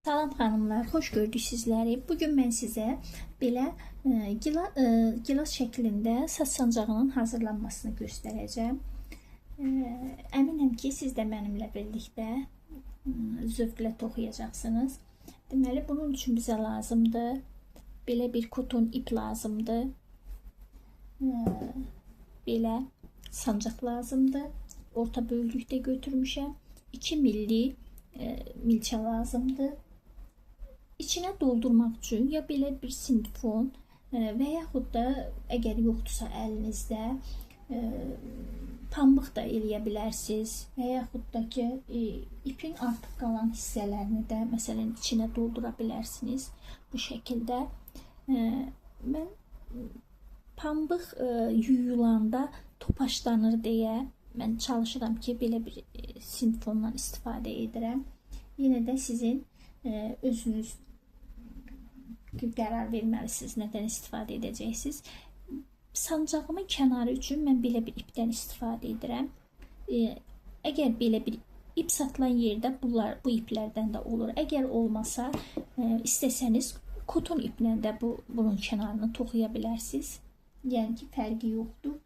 Salam xanımlar, xoş gördük sizləri. Bugün mən sizə belə gilas şəklində saç sancağının hazırlanmasını göstərəcəm. Əminəm ki, siz də mənimlə birlikdə zövqlə toxuyacaqsınız. Deməli, bunun üçün bizə lazımdır belə bir koton ip lazımdır. Belə sancaq lazımdır. Orta böyüklükdə götürmüşəm. 2 milli milçə lazımdır. İçinə doldurmaq üçün ya belə bir sinfon və yaxud da əgər yoxdursa əlinizdə pambıq da eləyə bilərsiniz və yaxud da ki ipin artıq qalan hissələrini də məsələn içinə doldura bilərsiniz bu şəkildə. Mən pambıq yuyulanda topaşlanır deyə mən çalışıram ki belə bir sinfondan istifadə edirəm. Yenə də sizin özünüz qərar verməlisiniz, nədən istifadə edəcəksiniz. Sancağımın kənarı üçün mən belə bir ipdən istifadə edirəm. Əgər belə bir ip satılan yerdə bu iplərdən də olur. Əgər olmasa, istəsəniz koton iplə də bunun kənarını toxuya bilərsiniz. Yəni ki, fərqi yoxdur.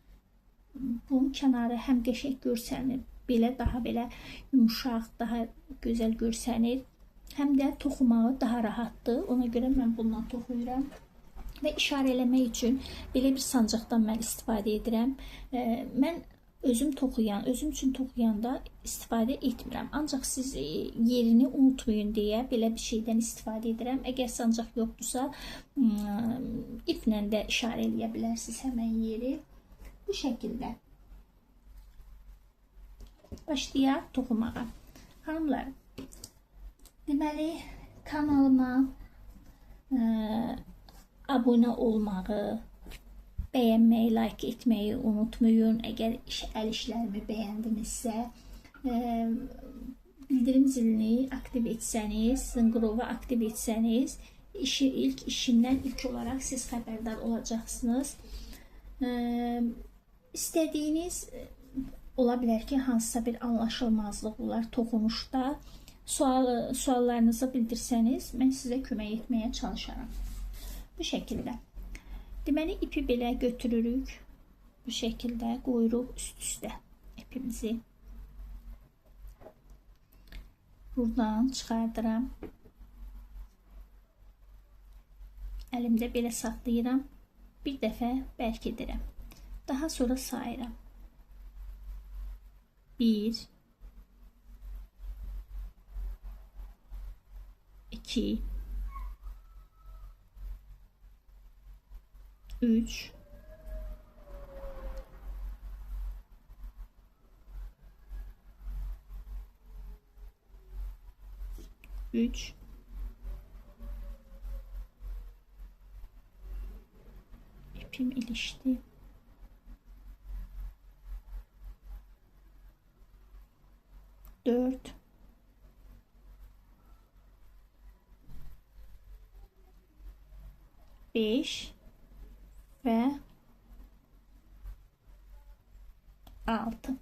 Bunun kənarı həm qəşəng görsənir, belə daha belə yumuşaq, daha gözəl görsənir. Həm də toxumağı daha rahatdır. Ona görə mən bundan toxuyuram. Və işarə eləmək üçün belə bir sancaqdan mən istifadə edirəm. Mən özüm üçün toxuyanda istifadə etmirəm. Ancaq siz yerini unutmayın deyə belə bir şeydən istifadə edirəm. Əgər sancaq yoxdursa, iplə də işarə eləyə bilərsiniz həmən yeri. Bu şəkildə. Başlayaq toxumağa. Xanımlar, deməli, kanalıma abunə olmağı, bəyənməyi, like etməyi unutmayın. Əgər əl işlərimi bəyəndinizsə, bildirim zilini aktiv etsəniz, zınqırovu aktiv etsəniz, ilk işindən ilk olaraq siz xəbərdar olacaqsınız. İstədiyiniz ola bilər ki, hansısa bir anlaşılmazlıq olar toxunuşda. Suallarınızı bildirsəniz, mən sizə kömək etməyə çalışaram. Bu şəkildə. Deməli, ipi belə götürürük. Bu şəkildə qoyuruq üst-üstə ipimizi. Buradan çıxardıram. Əlimdə belə saxlayıram. Bir dəfə bərkidirəm. Daha sonra sayıram. 1 2 3 3 İpim ilişti. 4 5 ve 6.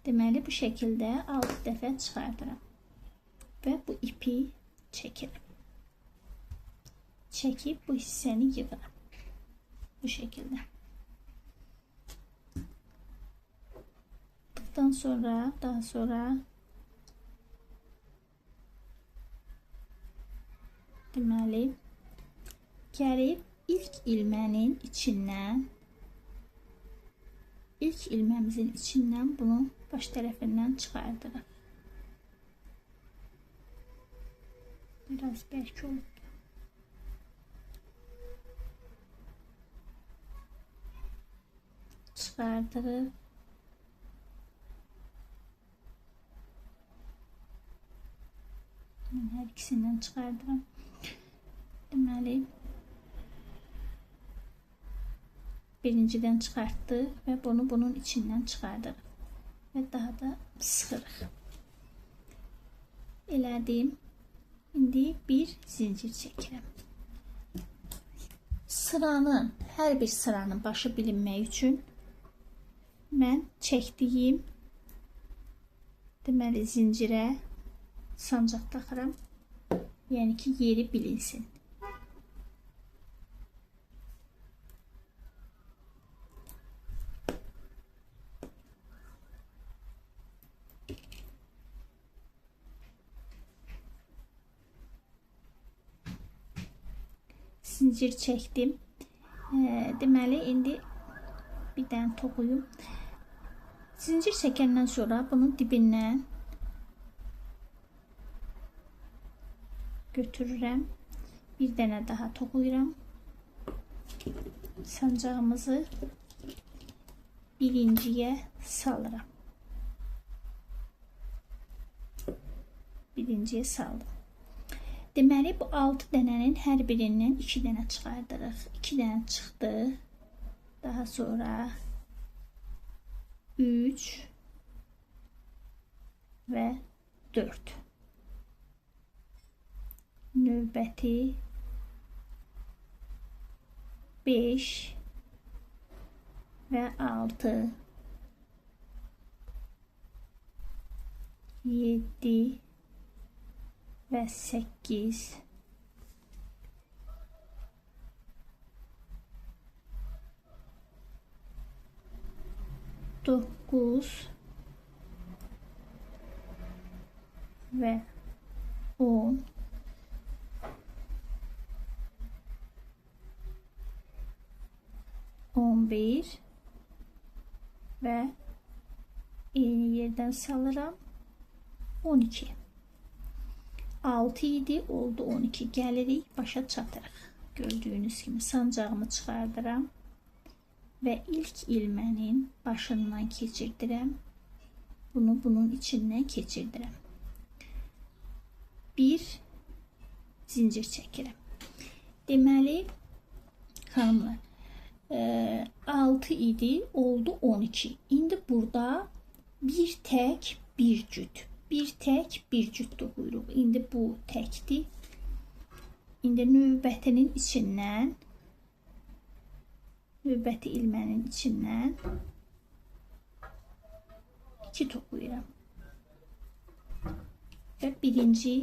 Deməli, bu şəkildə 6 dəfə çıxardıram. Və bu ipi çəkirim. Çəkib bu hissəni yığıram. Bu şəkildə. Daha sonra deməli, gəlib ilk ilməmizin içindən bunu baş tərəfindən çıxardırıq. Biraz bərk olub. Çıxardırıq. Mən hər ikisindən çıxardıram. Deməli, birincidən çıxartdıq və bunu bunun içindən çıxardırıq və daha da sıxırıq. Elədim. İndi bir zincir çəkirəm. Hər bir sıranın başı bilinmək üçün mən çəkdiyim deməli zincirə sancaq taxıram. Yəni ki, yeri bilinsin. Zincir çəkdim. Deməli, indi bir dənə toxuyum. Zincir çəkəndən sonra bunun dibindən götürürəm. Bir dənə daha toxuyuram. Sancağımızı birinciyə salıram. Birinciyə saldım. Deməli, bu 6 dənənin hər birindən 2 dənə çıxardırıq. 2 dənə çıxdı. Daha sonra 3 və 4. Növbəti 5 və 6, 7 və 8, 9 və 10, 11 və eyni yerdən salıram 12. 6 idi, oldu 12. Gəlirik, başa çatırıq. Gördüyünüz kimi sancağımı çıxardıram və ilk ilmənin başından keçirdirəm. Bunu bunun içindən keçirdirəm. Bir zincir çəkirəm. Deməli, xanımlar, 6 idi, oldu 12. İndi burada bir tək, bir cüt. Bir tək, bir cüt toxuyuruq. İndi bu təkdir. İndi növbətinin içindən, növbəti ilmənin içindən 2 toxuyuram. Və birinci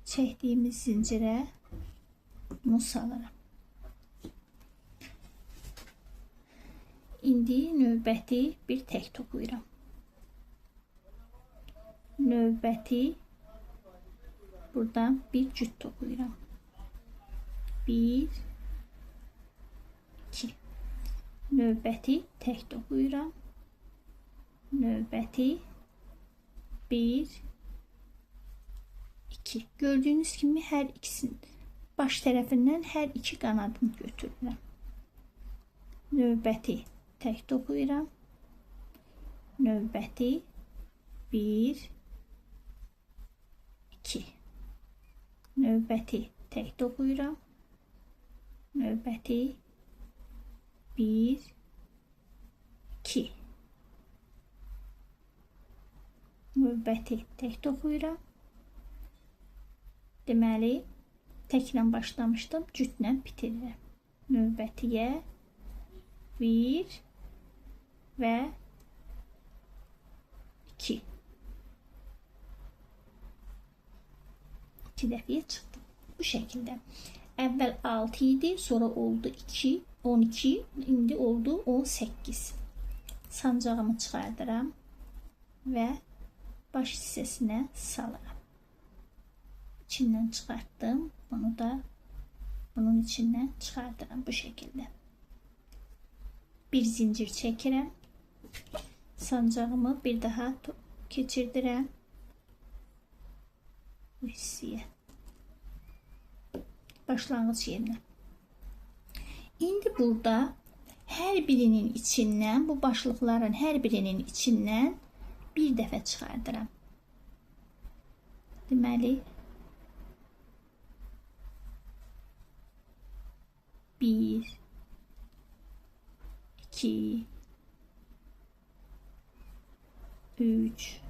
çəkdiyimiz zincirə bunu salıram. İndi növbəti bir tək toxuyuram. Növbəti buradan bir cüt toxuyuram. 1, 2. Növbəti tək toxuyuram. Növbəti 1, 2. Gördüyünüz kimi hər ikisinin baş tərəfindən hər iki qanadını götürürəm. Növbəti tək toxuyuram. Növbəti 1, 2. Növbəti tək toxuyuram. Növbəti 1, 2. Növbəti tək toxuyuram. Deməli, təklə başlamışdım, cütlə bitirirəm. Növbətiyə 1 və 2. 2 dəfəyə çıxdı. Bu şəkildə. Əvvəl 6 idi, sonra oldu 2, 12, indi oldu 18. Sancağımı çıxardıram və baş hissəsinə salıram. İçindən çıxartdım. Bunu da bunun içindən çıxardıram bu şəkildə. Bir zincir çəkirəm. Sancağımı bir daha keçirdirəm. Bu hissəyə. Başlanğıc yerinə. İndi burada hər birinin içindən, bu başlıqların hər birinin içindən bir dəfə çıxardıram. Deməli, 1, 2, 3,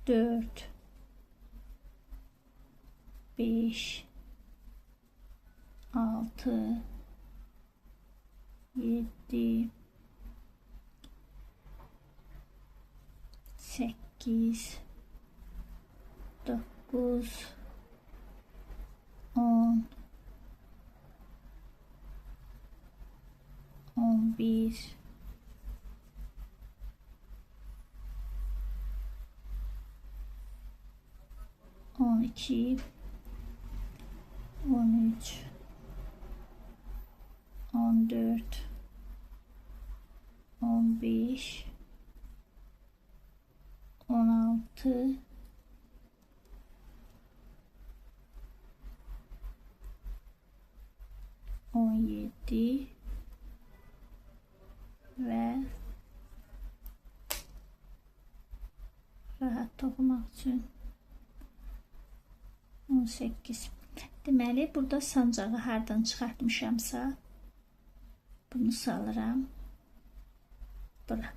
4, 5, 6, 7, 8, 9, 10, 11, 12, 13, 14, 15, 16, 17 ve rahat toxumaq üçün 18. Deməli, burada sancağı hardan çıxartmışamsa bunu salıram bura.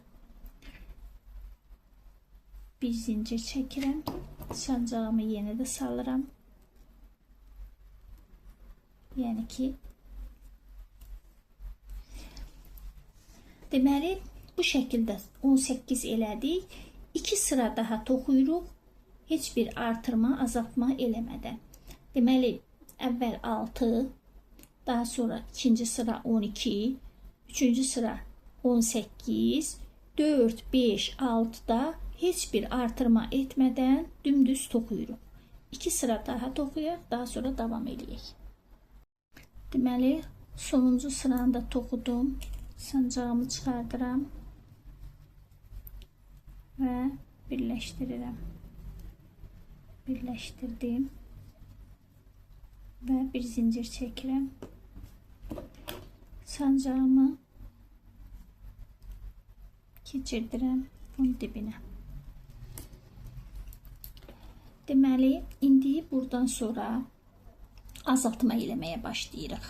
Bir zincir çəkirəm. Sancağımı yenə də salıram. Yəni ki, deməli, bu şəkildə 18 elədik. 2 sıra daha toxuyuruq. Heç bir artırma, azaltma eləmədən. Deməli, əvvəl 6, daha sonra ikinci sıra 12, üçüncü sıra 18, 4, 5, 6'da heç bir artırma etmədən dümdüz toxuyuruq. 2 sıra daha toxuyaq, daha sonra davam edək. Deməli, sonuncu sıranı da toxudum. Sancağımı çıxardıram və birləşdirirəm. Birləşdirdim və bir zincir çəkirəm. Sancağımı keçirdirəm bunun dibinə. Deməli, indi buradan sonra azaltma eləməyə başlayırıq.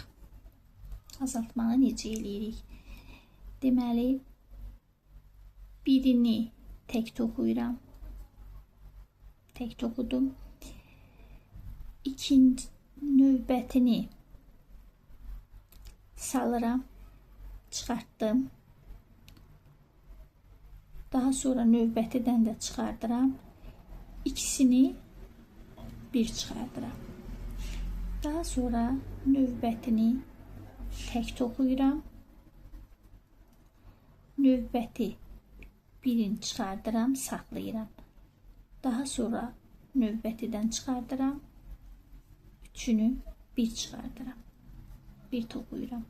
Azaltmanı necə eləyirik? Deməli, birini tək toxuyuram. Tək toxudum. İkinci növbətini salıram. Çıxartdım. Daha sonra növbətidən də çıxardıram. İkisini bir çıxardıram. Daha sonra növbətini tək toxuyuram. Növbəti birini çıxardıram, saxlayıram. Daha sonra növbətidən çıxardıram. Üçünü bir çıxardıram. Bir toxuyuram.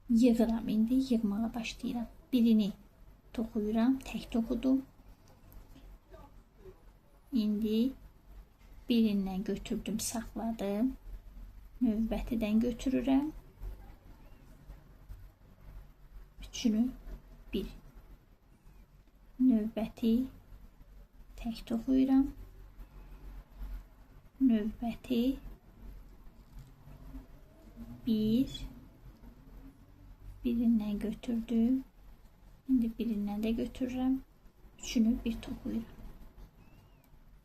Yığıram, indi yığmağa başlayıram. Birini toxuyuram, tək toxudum. İndi birindən götürdüm, saxladım. Növbətidən götürürəm. Üçünü bir. Növbəti tək toxuyuram. Növbəti bir. Birindən götürdüm. İndi birindən də götürürəm. Üçünü bir toxuyuram.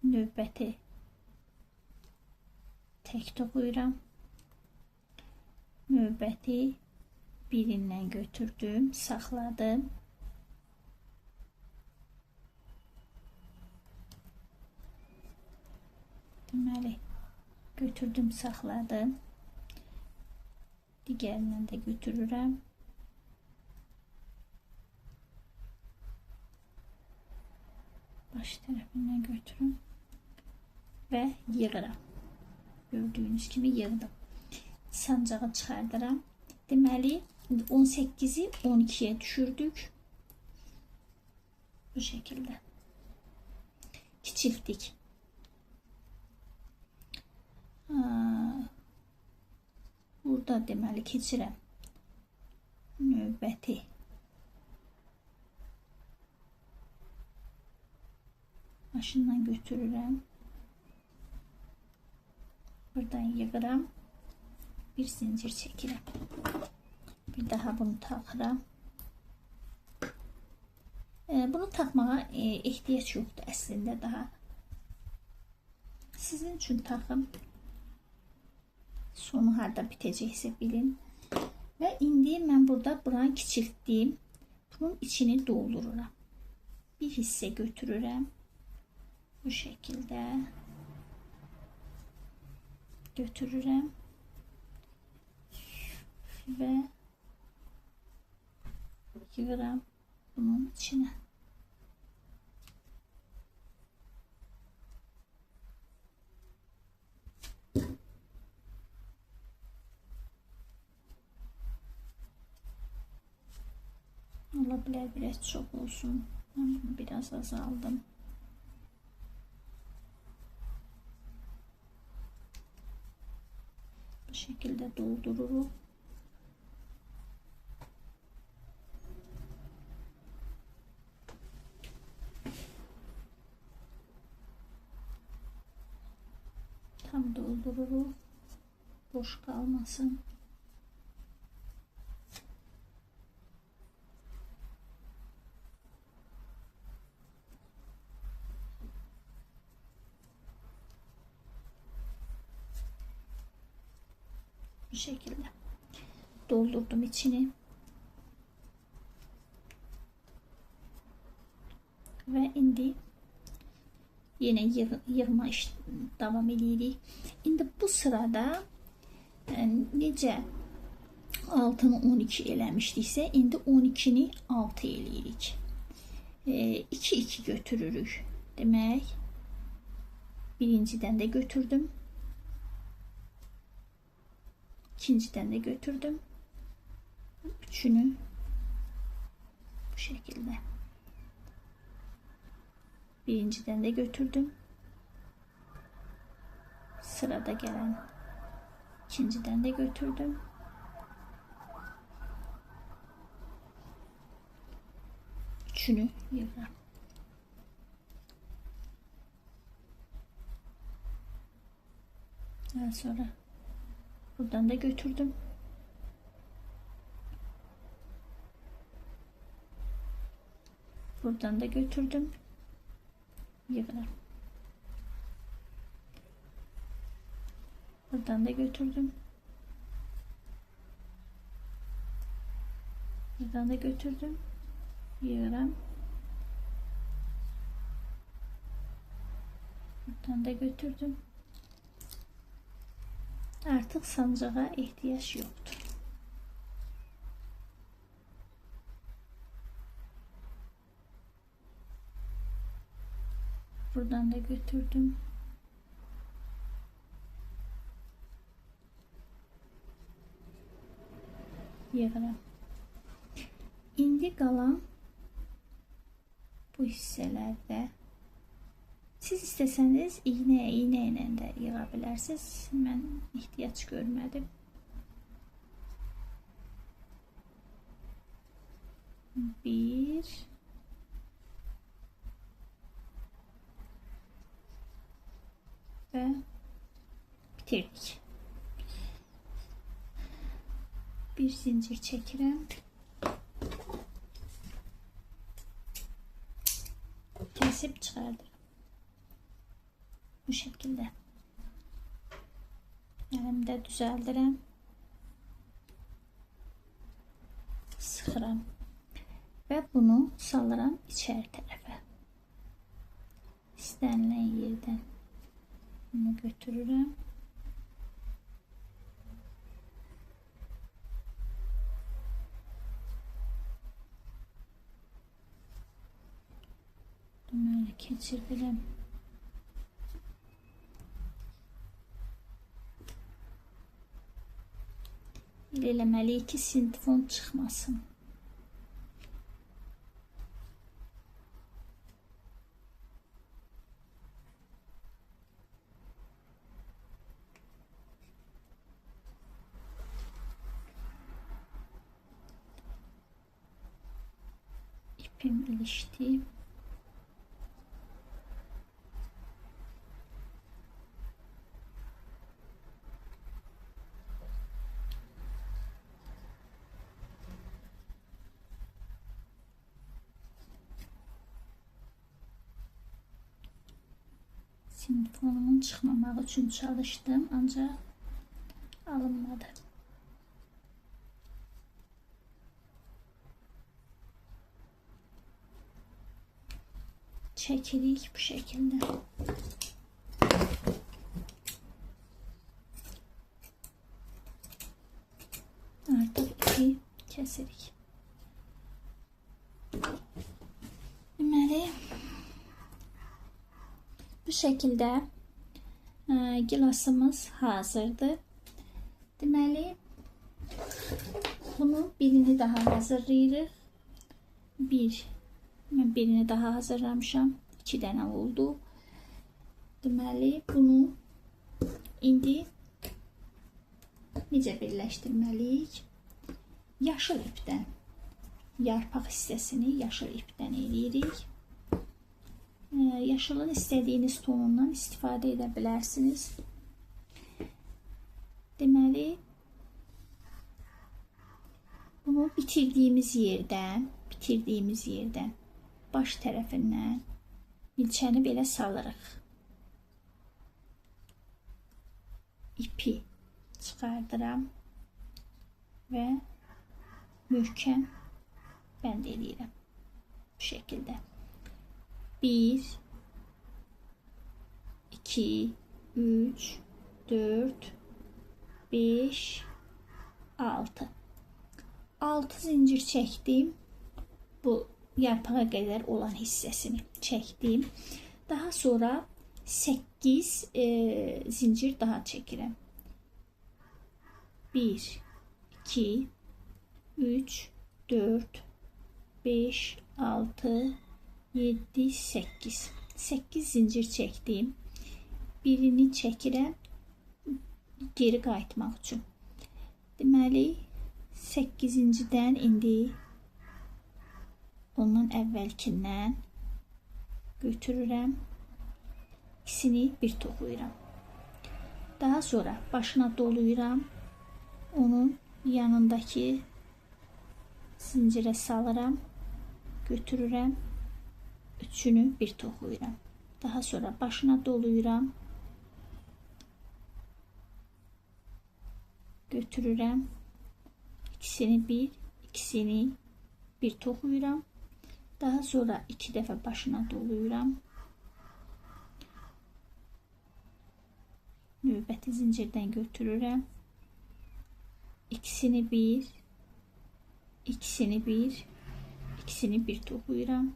Növbəti tək toxuyuram. Növbəti birindən götürdüm, saxladım. Deməli, götürdüm, saxladım. Digərindən də götürürəm. Baş tərəfindən götürüm və yığıram. Gördüyünüz kimi yığdım. Sancağı çıxardıram. Deməli, 18'i 12'ye düşürdük. Bu şekilde. Kiçiltdik. Burada deməli keçirəm. Növbəti. Başından götürürəm. Buradan yığıram. Bir zincir çəkirəm. Bir daha bunu taxıram. Bunu taxmağa ehtiyac yoxdur əslində daha. Sizin üçün taxım. Sonu harda bitəcəksə bilin. Və indi mən burada buranı kiçiltdim. Bunun içini doldururam. Bir hisse götürürəm. Bu şekilde götürürəm ve yığıram bunun içine. Olabilir biraz çok olsun. Ben bunu biraz azaldım. Bu şekilde doldururum. Tam doldururum. Boş kalmasın. Bu şekilde doldurdum içini ve indi yine yığma devam edirik. İndi bu sırada necə altını 12 eləmişdiksə, indi 12'ni 6 eləyirik. 2 götürürük. Demək, birinciden de götürdüm. İkinciden de götürdüm. Üçünü bu şekilde. Birinciden de götürdüm. Sırada gelen ikinciden de götürdüm. Üçünü yığıram. Daha sonra buradan da götürdüm. Buradan da götürdüm. Yığıram. Buradan da götürdüm. Buradan da götürdüm. Yığıram. Buradan da götürdüm. Artık sancağa ihtiyaç yoktur. Buradan da götürdüm. Yığıram. İndi qalan bu hisselerde siz isteseniz iğne ile de yığabilirsiniz. Ben ihtiyaç görmedim. Bir ve bitirdik. Bir zincir çekirəm. Kesip çıkardım. Bu şekilde. Elimde düzeldirəm. Sıxıram. Ve bunu salıram içeri tarafa. İstenilen yerden bunu götürürəm. Böyle keçirdirəm. Eləməliyik ki, sintifon çıxmasın. İpim ilişti. Sinfonumun çıxmamaq üçün çalışdım, ancaq alınmadı. çekirik bu şekilde. Artık ipi kesirik. Deməli, bu şekilde gilasımız hazırdır. Deməli, bunu birini daha hazırlayırıq. Mən birini daha hazırlamışam. 2 dənə oldu. Deməli, bunu indi necə birləşdirməliyik? Yaşıl ipdən, yarpaq hissəsini yaşıl ipdən eləyirik. Yaşılın istədiyiniz tonundan istifadə edə bilərsiniz. Deməli, bunu bitirdiyimiz yerdən baş tərəfindən milçəni belə salırıq. İpi çıxardıram və möhkəm bənd edirəm. Bu şəkildə. 1, 2, 3, 4, 5, 6. 6 zincir çəkdim. Bu yarpağa qədər olan hissəsini çəkdim. Daha sonra 8 zincir daha çəkirəm. 1, 2, 3, 4, 5, 6, 7, 8. 8 zincir çəkdim. Birini çəkirəm geri qayıtmaq üçün. Deməli, 8-cidən indi ondan əvvəlkindən götürürəm. İkisini bir toxuyuram. Daha sonra başına doluyuram. Onun yanındakı zincirə salıram. Götürürəm. Üçünü bir toxuyuram. Daha sonra başına doluyuram. Götürürəm. İkisini bir toxuyuram. Daha sonra 2 dəfə başına doluyuram. Növbəti zincirdən götürürəm. İkisini bir toxuyuram.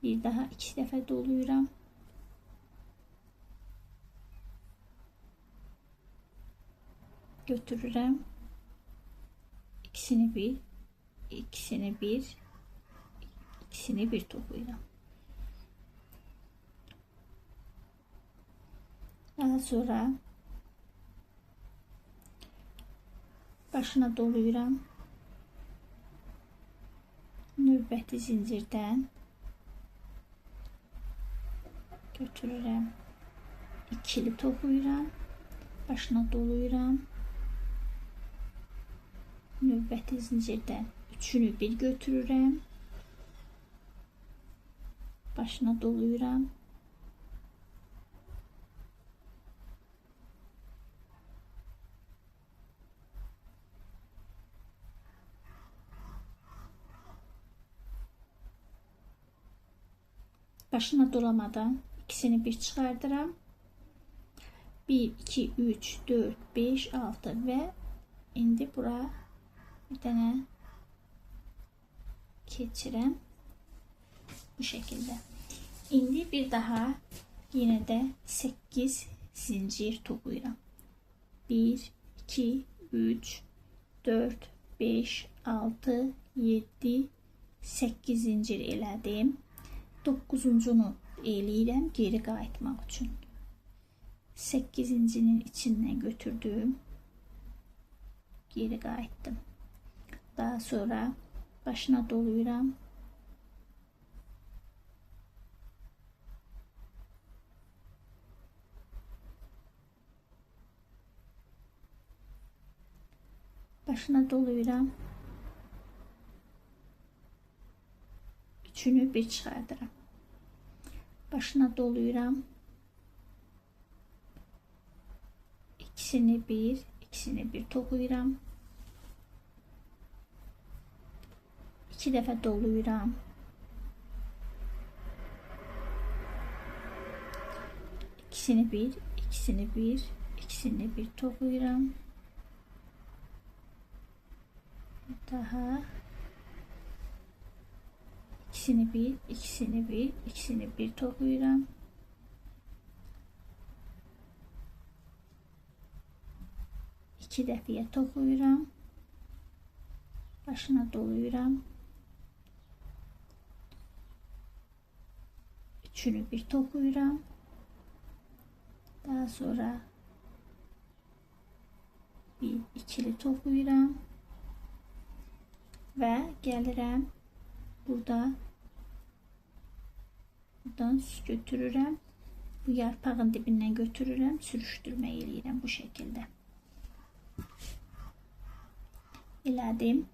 Bir daha 2 dəfə doluyuram. Götürürəm. İkisini bir toxuyuram. Daha sonra başına doluyuram. Növbəti zincirdən götürürəm. İkili toxuyuram. Başına doluyuram. Növbəti zincirdən üçünü bir götürürəm. Başına doluyuram. Başına dolamadan ikisini bir çıxardıram. 1, 2, 3, 4, 5, 6 və indi bura bir dənə keçirəm. Bu şəkildə. İndi bir daha yenə də 8 zincir toxuyuram. 1, 2, 3, 4, 5, 6, 7, 8 zincir elədim. 9-cunu eləyirəm geri qayıtmaq üçün. 8-cinin içindən götürdüm. Geri qayıtdım. Daha sonra başına doluyuram. Başına doluyuram. Üçünü bir çıxardıram. Başına doluyuram. İkisini bir toxuyuram. 2 dəfə doluyuram. ikisini bir, ikisini bir, ikisini bir toxuyuram. Daha ikisini bir, ikisini bir, ikisini bir toxuyuram. İki dəfəyə toxuyuram. Başına doluyuram. Üçünü bir toxuyuram. Daha sonra bir ikili toxuyuram. Və gəlirəm buradan götürürəm. Bu yarpağın dibindən götürürəm, sürüşdürmə eləyirəm bu şəkildə. Elədim.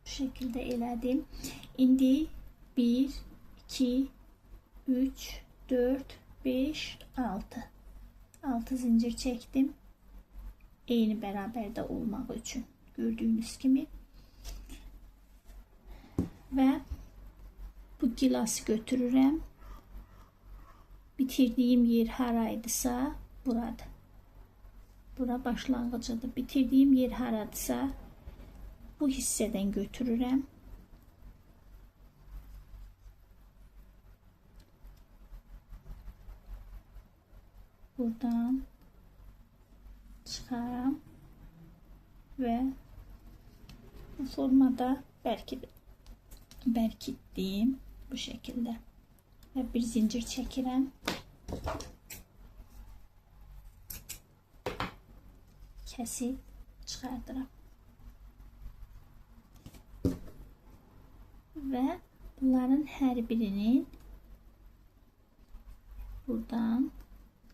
Bu şekilde elədim. İndi 1, 2, 3, 4, 5, 6. 6 zincir çektim. Eyni bərabərdə olmaq üçün. Gördüğünüz kimi. Və bu gilası götürürəm. Bitirdiyim yer haraydısa buradır. Bura başlanğıcıdır. Bitirdiyim yer haradısa bu hissədən götürürəm. Buradan çıxaram və bu formada bərkitdim bu şəkildə və bir zincir çəkirəm. Kəsib çıxardıram. Və bunların hər birinin buradan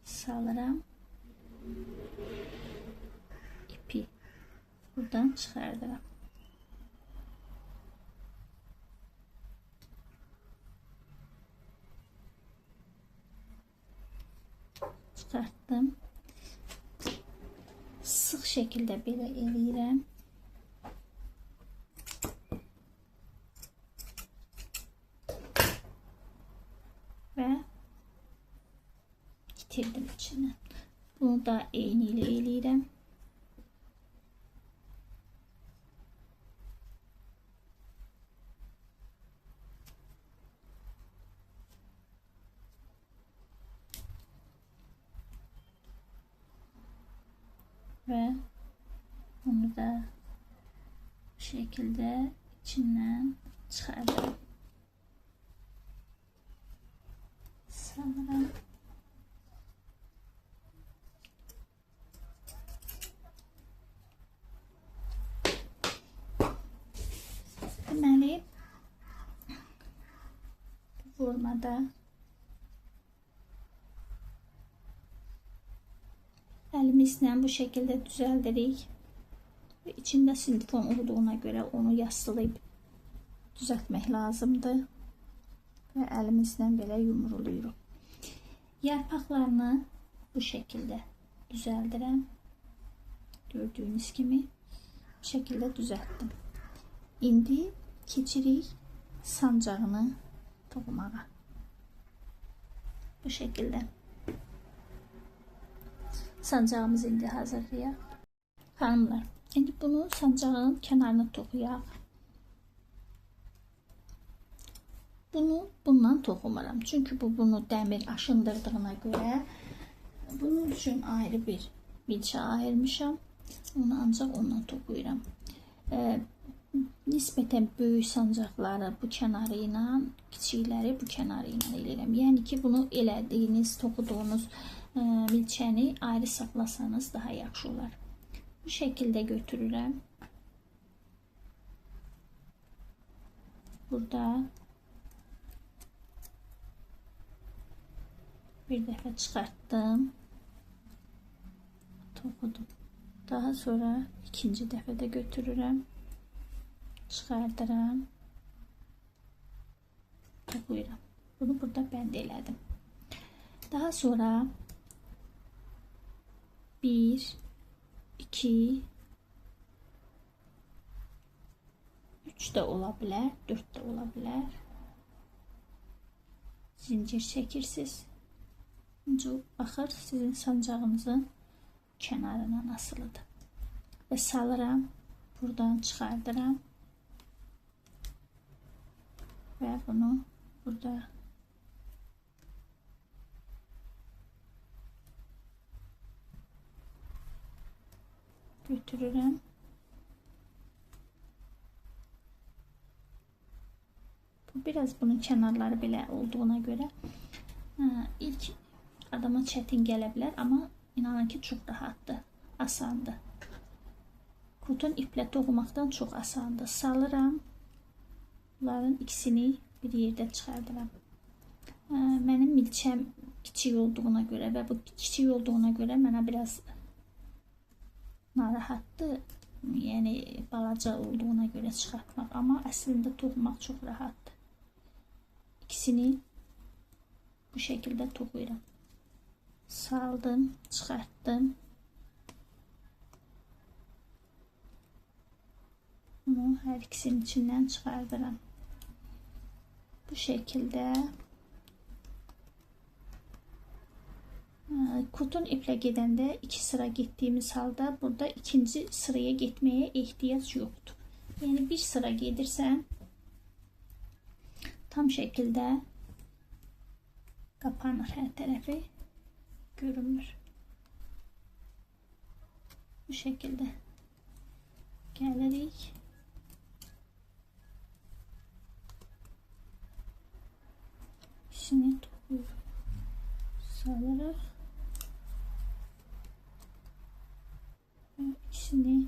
salıram. İpi buradan çıxardıram. Çıxartdım. Sıx şəkildə belə eləyirəm. Və itirdim içine. Bunu da eyni ilə eləyirəm. Ve bunu da bu şekilde içinden çıkardım. Sanırım deməli bu formada elimizle bu şekilde düzeldirik. Ve içinde silikon olduğuna göre onu yaslayıp düzeltmek lazımdır. Ve elimizle böyle yumruluyoruz. Yarpaqlarını bu şekilde düzeldirəm. Gördüğünüz gibi bu şekilde düzelttim. İndi keçirik sancağını toxumağa. Bu şekilde. Sancağımız indi hazırlayaq. Hanımlar, indi bunu sancağın kənarına toxuyaq. Bunu bundan toxumuram. Çünkü bu bunu dəmir aşındırdığına göre bunun üçün ayrı bir bilçə ayırmışam. Onu ancaq ondan toxuyuram. Nisbətən böyük sancaqları bu kənarı ilə, kiçikləri bu kənarı ilə eləyirəm. Yəni ki, bunu elədiyiniz, toxuduğunuz milçəni ayrı saxlasanız daha yaxşı olar. Bu şəkildə götürürəm. Burada bir dəfə çıxartdım. Toxudum. Daha sonra ikinci dəfə də götürürəm. Çıxardıram. Toxuyuram. Bunu burada bənd elədim. Daha sonra 1, 2, 3 də ola bilər, 4 də ola bilər. Zincir çəkirsiniz. İncə baxır, sizin sancağınızın kənarından asılıdır. Və salıram, buradan çıxardıram və bunu burada götürürəm. Biraz bunun kənarları belə olduğuna görə ilk adama çətin gələ bilər, amma inanın ki, çox rahatdır, asandır. Kutun iplə toxumaqdan çox asandır. Salıram, bunların ikisini bir yerdə çıxardıram. Mənim milçəm kiçik olduğuna görə və bu kiçik olduğuna görə mənə biraz narahatdır. Yəni balaca olduğuna görə çıxartmaq, amma əslində toxumaq çox rahatdır. İkisini bu şəkildə toxuyuram. Saldım, çıxartdım. Bunu hər ikisinin içindən çıxardıram. Bu şəkildə kutun iplə gedəndə 2 sıra getdiyimiz halda burada ikinci sıraya getməyə ehtiyac yoxdur. Yəni bir sıra gedirsən tam şəkildə kapanır, hər tərəfi görünmür. Bu şəkildə gəlirik. İçini toxuyuruq, salırıq və ikisini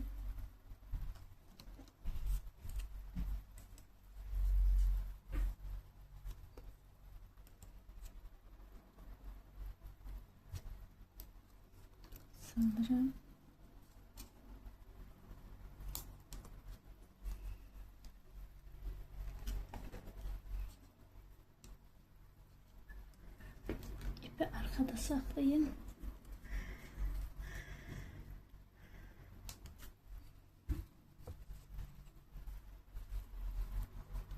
salırım. İpi arkada saklayın.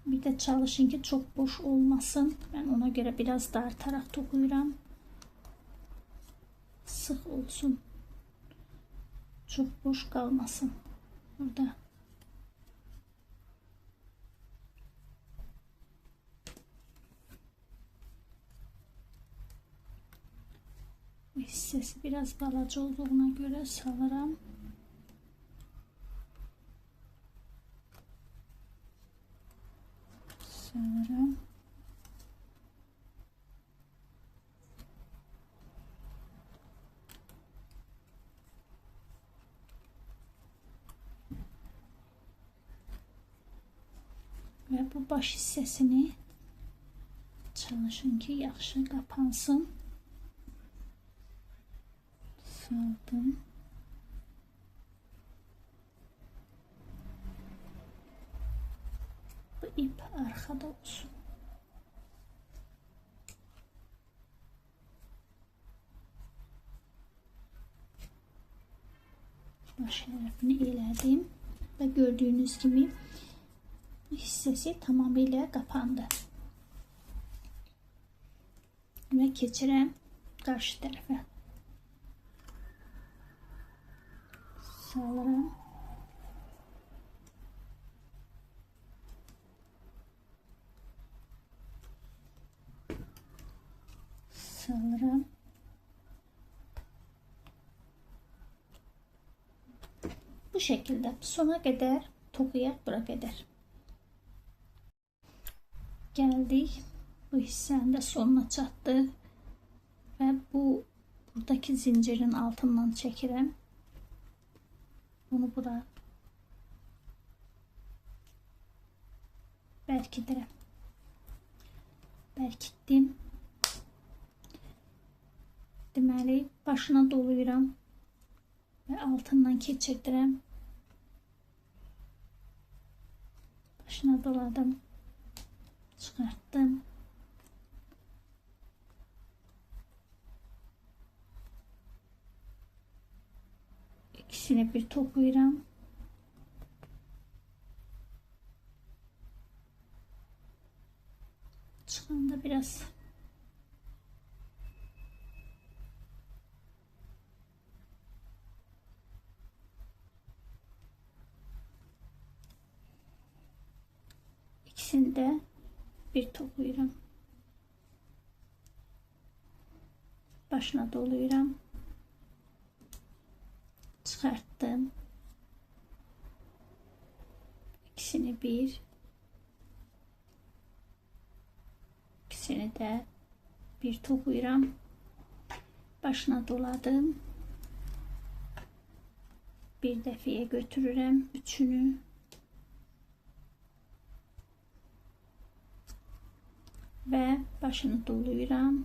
Bir de çalışın ki çok boş olmasın. Ben ona göre biraz dartarak toxuyuram. Sıx olsun. Çok boş kalmasın burada. Bu hissesi biraz balaca olduğuna göre salıram. Salıram. Ve bu baş hissesini çalışın ki yaxşı kapansın. Saldım. Bu ip arkada olsun. Baş tərəfini elədim və gördüğünüz gibi hissesi tamamıyla kapandı. Ve keçirəm qarşı tərəfə. Salıram. Salıram. Bu şekilde sona kadar toxuyaq bura qədər. Geldik. Bu hissenin de sonuna çattık. Ve buradaki zincirin altından çəkirəm. Bunu bura bərkidirəm. Bərkitdim. Deməli, başına doluyuram və altından keçirdirəm. Başına doladım. Çıxartdım. İkisini bir toplayıram. Çıxanda biraz ikisini de bir toplayıram. Başına doluyuram. Çıxartdım. İkisini bir. İkisini de bir toplayıram. Başına doladım. Bir dəfəyə götürürəm üçünü. Ve başını doluyuram.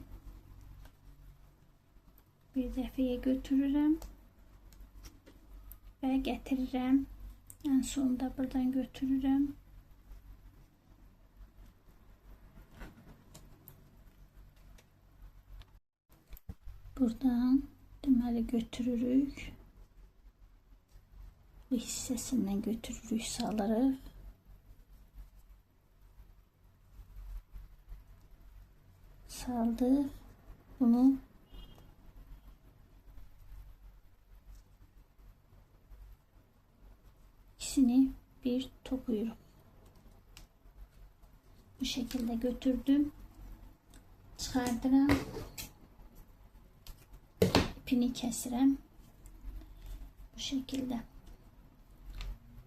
Bir dəfəyə götürürəm. Ve getiririm. En sonunda buradan götürürüm. Buradan deməli götürürük. Bu hissəsindən götürürük, salırıq. Saldık. Bunu ikisini bir topluyorum. Bu şekilde götürdüm. Çıxardıram. İpini kəsirəm. Bu şekilde.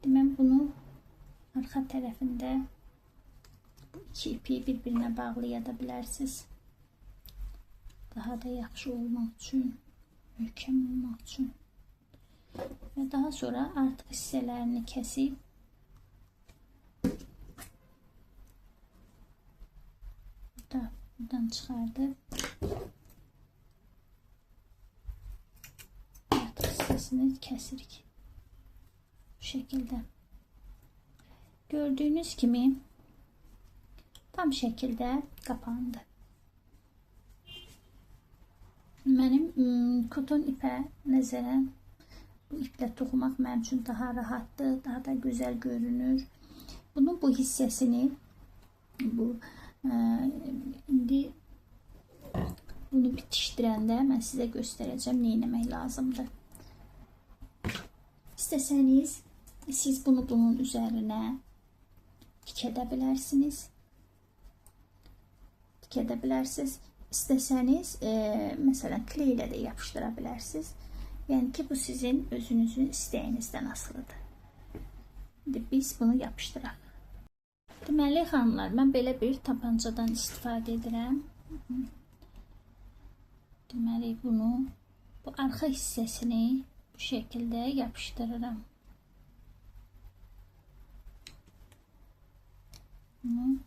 Demək bunu arka tərəfində bu iki ipi birbirine bağlaya da bilərsiniz. Daha da yaxşı olmaq üçün, möhkəm olmaq üçün. Ve daha sonra artık hisselerini kesip buradan çıkardık. Artık hissesini kesirik. Bu şekilde. Gördüğünüz gibi tam şekilde kapandı. Benim koton ipə nəzərən bu iple toxumaq mənim üçün daha rahatdır, daha da güzel görünür. Bunun bu hissəsini indi bunu bitişdirəndə mən sizə göstərəcəm nə etmək lazımdır. İstəsəniz siz bunu bunun üzərinə tik edə bilərsiniz. Tik edə bilərsiniz. İstəsəniz məsələn kley ilə də yapışdıra bilərsiniz. Yəni ki bu sizin özünüzün istəyinizdən asılıdır. İndi biz bunu yapışdıraq. Deməli xanımlar, mən belə bir tapancadan istifadə edirəm. Deməli bunu bu arxa hissəsini bu şəkildə yapışdırıram. Bunu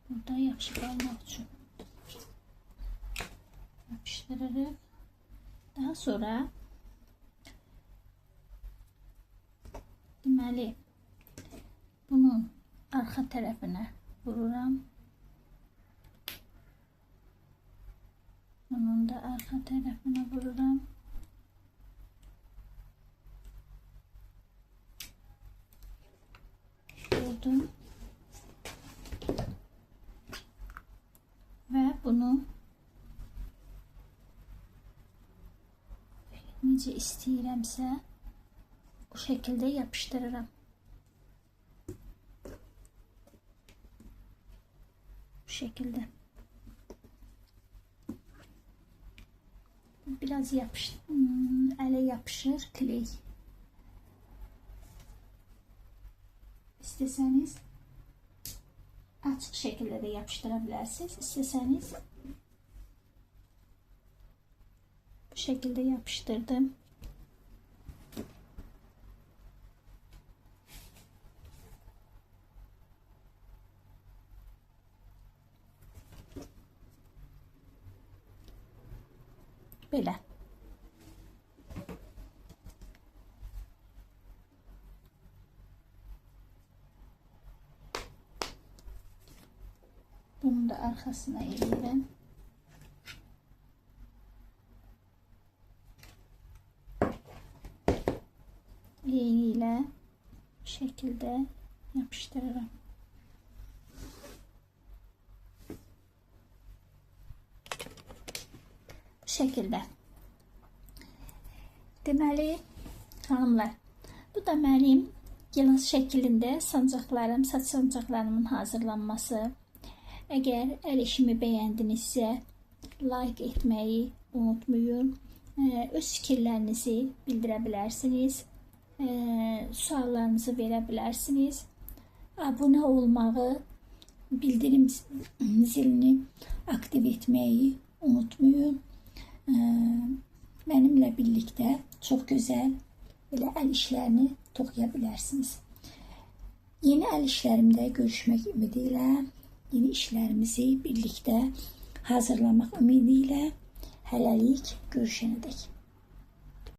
burada yaxşı qalmaq üçün yapıştırırıq. Daha sonra deməli bunun arxa tərəfinə vururam. Bunun da arxa tərəfinə vururam. Vurdum. Və bunu necə istəyirəmsə bu şəkildə yapışdırıram. Bu şekilde. Biraz ele yapışır kley. İsteseniz açık şekilde de yapıştırabilirsiniz. İsteseniz bu şekilde yapıştırdım. Böyle. Bunu da arkasına eğelim. şəkildə yapışdırıram. Bu şəkildə. Deməli, hanımlar, bu da mənim gilas şəklində sancaqlarım, saç sancaqlarımın hazırlanması. Əgər əl işimi bəyəndinizsə, like etməyi unutmayın. Öz fikirlərinizi bildirə bilərsiniz. Suallarınızı verə bilərsiniz. Abunə olmağı, bildirim zilini aktiv etməyi unutmayın. Mənimlə birlikdə çox gözəl belə əl işlərini toxuya bilərsiniz. Yeni əl işlərimdə görüşmək ümidi ilə, yeni işlərimizi birlikdə hazırlamaq ümidi ilə hələlik görüşənədək.